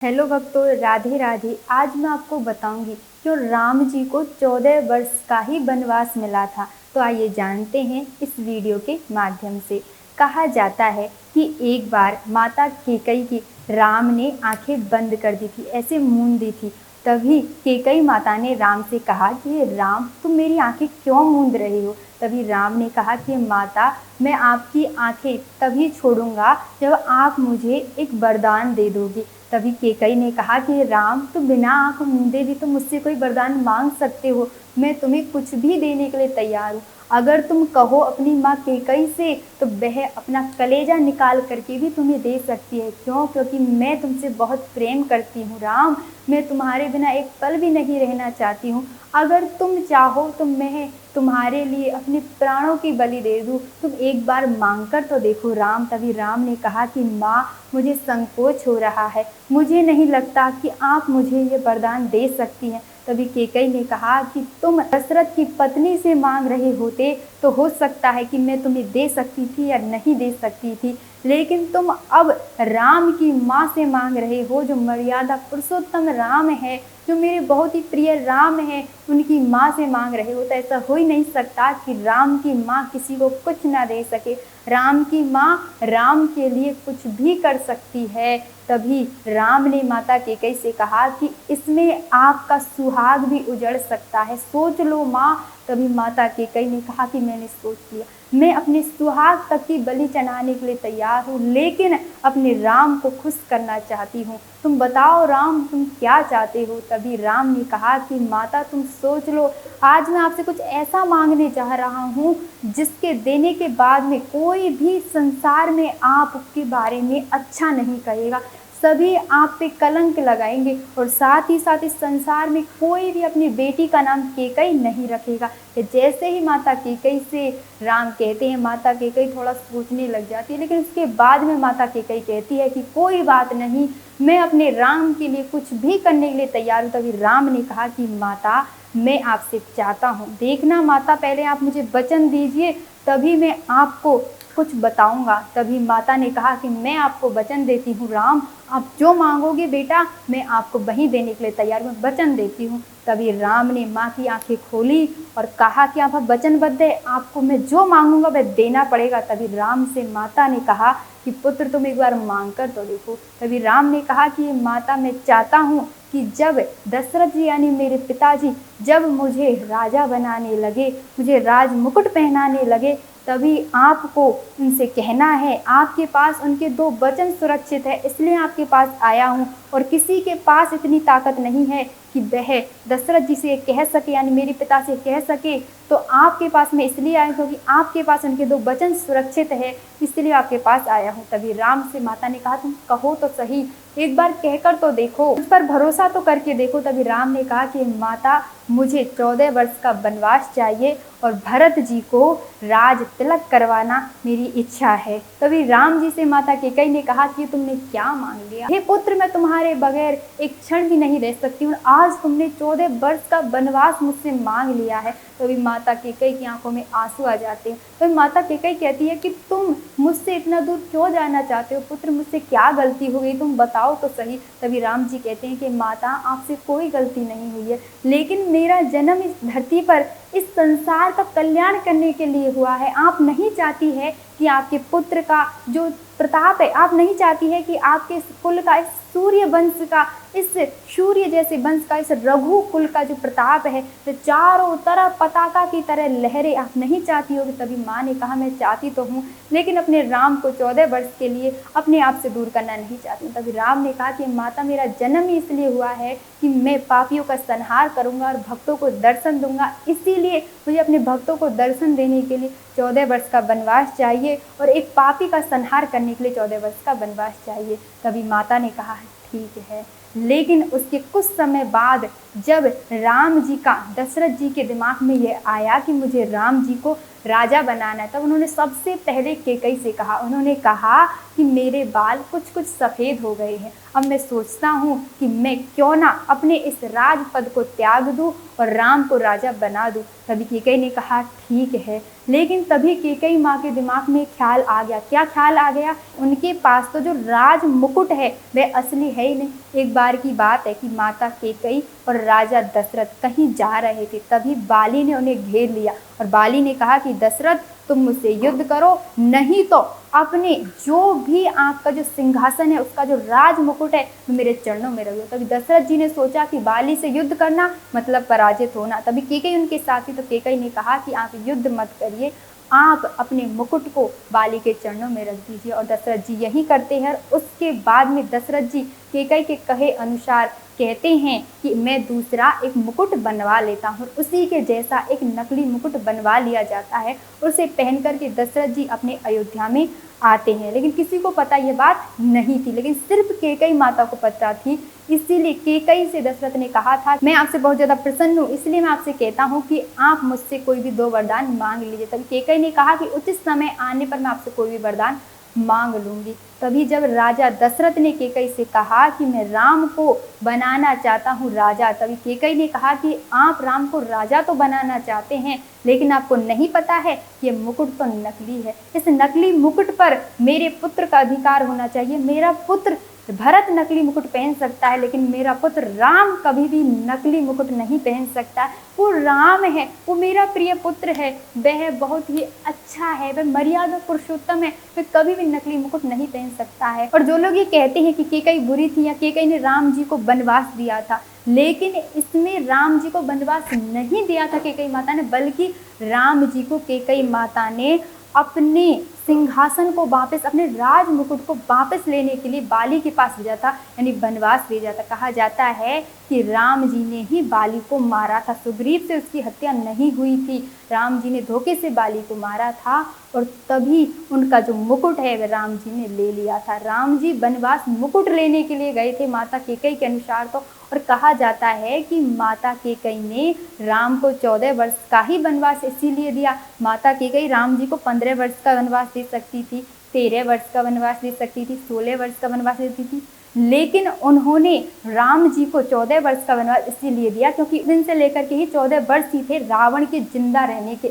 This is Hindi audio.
हेलो भक्तों, राधे राधे। आज मैं आपको बताऊंगी कि राम जी को 14 वर्ष का ही वनवास मिला था। तो आइए जानते हैं इस वीडियो के माध्यम से। कहा जाता है कि एक बार माता कैकई की राम ने आंखें बंद कर दी थी, ऐसे मूंद दी थी। तभी कैकई माता ने राम से कहा कि राम, तुम मेरी आंखें क्यों मूंद रहे हो। तभी राम ने कहा कि माता, मैं आपकी आंखें तभी छोड़ूंगा जब आप मुझे एक वरदान दे दोगे। तभी कैकई ने कहा कि राम, तुम बिना आंख मूंदे भी तो मुझसे कोई वरदान मांग सकते हो। मैं तुम्हें कुछ भी देने के लिए तैयार हूँ। अगर तुम कहो अपनी माँ कैकई से तो वह अपना कलेजा निकाल करके भी तुम्हें दे सकती है। क्यों? क्योंकि मैं तुमसे बहुत प्रेम करती हूँ राम। मैं तुम्हारे बिना एक पल भी नहीं रहना चाहती हूँ। अगर तुम चाहो तो मैं तुम्हारे लिए अपने प्राणों की बलि दे दूँ। तुम एक बार मांग कर तो देखो राम। तभी राम ने कहा कि माँ, मुझे संकोच हो रहा है, मुझे नहीं लगता कि आप मुझे ये वरदान दे सकती हैं। तभी कैकई ने कहा कि तुम दशरथ की पत्नी से मांग रहे होते तो हो सकता है कि मैं तुम्हें दे सकती थी या नहीं दे सकती थी, लेकिन तुम अब राम की माँ से मांग रहे हो, जो मर्यादा पुरुषोत्तम राम है, जो मेरे बहुत ही प्रिय राम है, उनकी माँ से मांग रहे हो। तो ऐसा हो ही नहीं सकता कि राम की माँ किसी को कुछ ना दे सके। राम की माँ राम के लिए कुछ भी कर सकती है। तभी राम ने माता कैकई से कहा कि इसमें आपका सुहाग भी उजड़ सकता है, सोच लो माँ। तभी माता कैकई ने कहा कि मैंने सोच लिया, मैं अपने सुहाग तक की बलि चढ़ाने के लिए तैयार हूँ, लेकिन अपने राम को खुश करना चाहती हूँ। तुम बताओ राम, तुम क्या चाहते हो। तभी राम ने कहा कि माता, तुम सोच लो, आज मैं आपसे कुछ ऐसा मांगने जा रहा हूँ जिसके देने के बाद में कोई भी संसार में आपके बारे में अच्छा नहीं कहेगा। सभी आप पे कलंक लगाएंगे और साथ ही साथ इस संसार में कोई भी अपनी बेटी का नाम कैकई नहीं रखेगा। जैसे ही माता कैकई से राम कहते हैं, माता कैकई थोड़ा सोचने लग जाती है, लेकिन उसके बाद में माता कैकई कहती है कि कोई बात नहीं, मैं अपने राम के लिए कुछ भी करने के लिए तैयार हूँ। तभी राम ने कहा कि माता, मैं आपसे चाहता हूँ, देखना माता, पहले आप मुझे वचन दीजिए, तभी मैं आपको कुछ बताऊंगा। तभी माता ने कहा कि मैं आपको वचन देती हूँ राम, आप जो मांगोगे बेटा, मैं आपको वही देने के लिए तैयार हूँ, वचन देती हूँ। तभी राम ने माँ की आंखें खोली और कहा कि आप वचनबद्ध है, आपको मैं जो मांगूंगा वह देना पड़ेगा। तभी राम से माता ने कहा कि पुत्र, तुम एक बार मांग कर तो देखो। तभी राम ने कहा कि माता, मैं चाहता हूँ कि जब दशरथ जी यानी मेरे पिताजी जब मुझे राजा बनाने लगे, मुझे राज मुकुट पहनाने लगे, तभी आपको उनसे कहना है, आपके पास उनके 2 वचन सुरक्षित है, इसलिए आपके पास आया हूँ। और किसी के पास इतनी ताकत नहीं है कि वह दशरथ जी से कह सके, यानी मेरे पिता से कह सके। तो आपके पास मैं इसलिए आया क्योंकि आपके पास उनके 2 वचन सुरक्षित है, इसलिए आपके पास आया हूँ। तभी राम से माता ने कहा, तुम कहो तो सही, एक बार कहकर तो देखो, उस पर भरोसा तो करके देखो। तभी राम ने कहा कि माता, मुझे 14 वर्ष का वनवास चाहिए और भरत जी को राज तिलक करवाना मेरी इच्छा है। तभी राम जी से माता कैकई ने कहा कि तुमने क्या मांग लिया। हे पुत्र, मैं तुम्हारे बगैर एक क्षण भी नहीं रह सकती हूँ। आज तुमने 14 वर्ष का वनवास मुझसे मांग लिया है। तभी माता कैकई की आंखों में आंसू आ जाते हैं। तभी माता कैकई कहती है कि तुम मुझसे इतना दूर क्यों जाना चाहते हो पुत्र, मुझसे क्या गलती हो गई, तुम बताओ तो सही। तभी राम जी कहते हैं कि माता, आपसे कोई गलती नहीं हुई है, लेकिन मेरा जन्म इस धरती पर इस संसार का कल्याण करने के लिए हुआ है। आप नहीं चाहती है कि आपके पुत्र का जो प्रताप है, आप नहीं चाहती है कि आपके कुल का, इस सूर्य वंश का, इस सूर्य जैसे वंश का, इस रघु कुल का जो प्रताप है, तो चारों तरफ पताका की तरह लहरे, आप नहीं चाहती हो। तभी माँ ने कहा, मैं चाहती तो हूँ, लेकिन अपने राम को 14 वर्ष के लिए अपने आप से दूर करना नहीं चाहती हूँ। तभी राम ने कहा कि माता, मेरा जन्म ही इसलिए हुआ है कि मैं पापियों का संहार करूँगा और भक्तों को दर्शन दूंगा, इसीलिए मुझे अपने भक्तों को दर्शन देने के लिए 14 वर्ष का वनवास चाहिए और एक पापी का संहार करने के लिए 14 वर्ष का वनवास चाहिए। तभी माता ने कहा, ठीक है। लेकिन उसके कुछ समय बाद जब राम जी का, दशरथ जी के दिमाग में यह आया कि मुझे राम जी को राजा बनाना है, तब उन्होंने सबसे पहले केकई से कहा, उन्होंने कहा कि मेरे बाल कुछ कुछ सफ़ेद हो गए हैं। अब मैं सोचता हूँ कि मैं क्यों ना अपने इस राजपद को त्याग दूँ और राम को राजा बना दूँ। तभी केकई ने कहा ठीक है। लेकिन तभी केकई माँ के दिमाग में ख्याल आ गया। क्या ख्याल आ गया? उनके पास तो जो राज मुकुट है वह असली है ही नहीं। एक बार की बात है कि माता केकई और राजा दशरथ कहीं जा रहे थे, तभी बाली ने उन्हें घेर लिया और बाली ने कहा कि दशरथ तुम मुझसे युद्ध करो, नहीं तो अपने जो भी आपका जो सिंहासन है उसका जो राज मुकुट है वो मेरे चरणों में रखो। तभी दशरथ जी ने सोचा कि बाली से युद्ध करना मतलब पराजित होना। तभी केकई उनके साथ थी, तो केकई ने कहा कि आप युद्ध मत करिए, आप अपने मुकुट को बाली के चरणों में रख दीजिए। और दशरथ जी यही करते हैं। उसके बाद में दशरथ जी केकई के कहे अनुसार कहते हैं कि मैं दूसरा एक मुकुट बनवा लेता हूँ। उसी के जैसा एक नकली मुकुट बनवा लिया जाता है। उसे पहन कर के दशरथ जी अपने अयोध्या में आते हैं। लेकिन किसी को पता ये बात नहीं थी, लेकिन सिर्फ केकई माता को पता थी। इसीलिए केकई से दशरथ ने कहा था, मैं आपसे बहुत ज़्यादा प्रसन्न हूँ, इसलिए मैं आपसे कहता हूँ कि आप मुझसे कोई भी 2 वरदान मांग लीजिए। तभी केकई ने कहा कि उचित समय आने पर मैं आपसे कोई भी वरदान मांग लूँगी। तभी जब राजा दशरथ ने केकई से कहा कि मैं राम को बनाना चाहता हूँ राजा, तभी केकई ने कहा कि आप राम को राजा तो बनाना चाहते हैं, लेकिन आपको नहीं पता है कि ये मुकुट तो नकली है। इस नकली मुकुट पर मेरे पुत्र का अधिकार होना चाहिए। मेरा पुत्र भरत नकली मुकुट पहन सकता है, लेकिन मेरा पुत्र राम कभी भी नकली मुकुट नहीं पहन सकता। वो राम है, वो मेरा प्रिय पुत्र है, वह बहुत ही अच्छा है, वह मर्यादा पुरुषोत्तम है, वह कभी भी नकली मुकुट नहीं पहन सकता है। और जो लोग ये कहते हैं कि केकई बुरी थी या केकई ने राम जी को वनवास दिया था, लेकिन इसमें राम जी को वनवास नहीं दिया था केकई माता ने, बल्कि राम जी को केकई माता ने अपने सिंहासन को वापस, अपने राज मुकुट को वापस लेने के लिए बाली के पास भेजा था, यानी वनवास भेजा था। कहा जाता है कि राम जी ने ही बाली को मारा था, सुग्रीव से उसकी हत्या नहीं हुई थी। राम जी ने धोखे से बाली को मारा था और तभी उनका जो मुकुट है वह राम जी ने ले लिया था। राम जी वनवास मुकुट लेने के लिए गए थे माता केकई के अनुसार तो। और कहा जाता है कि माता केकई ने राम को 14 वर्ष का ही वनवास इसीलिए दिया। माता केकई राम जी को 15 वर्ष का वनवास दे सकती थी, 13 वर्ष का वनवास दे सकती थी, 16 वर्ष का वनवास देती थी, लेकिन उन्होंने राम जी को 14 वर्ष का वनवास इसीलिए दिया क्योंकि उस दिन से लेकर के ही 14 वर्ष ही थे रावण के जिंदा रहने के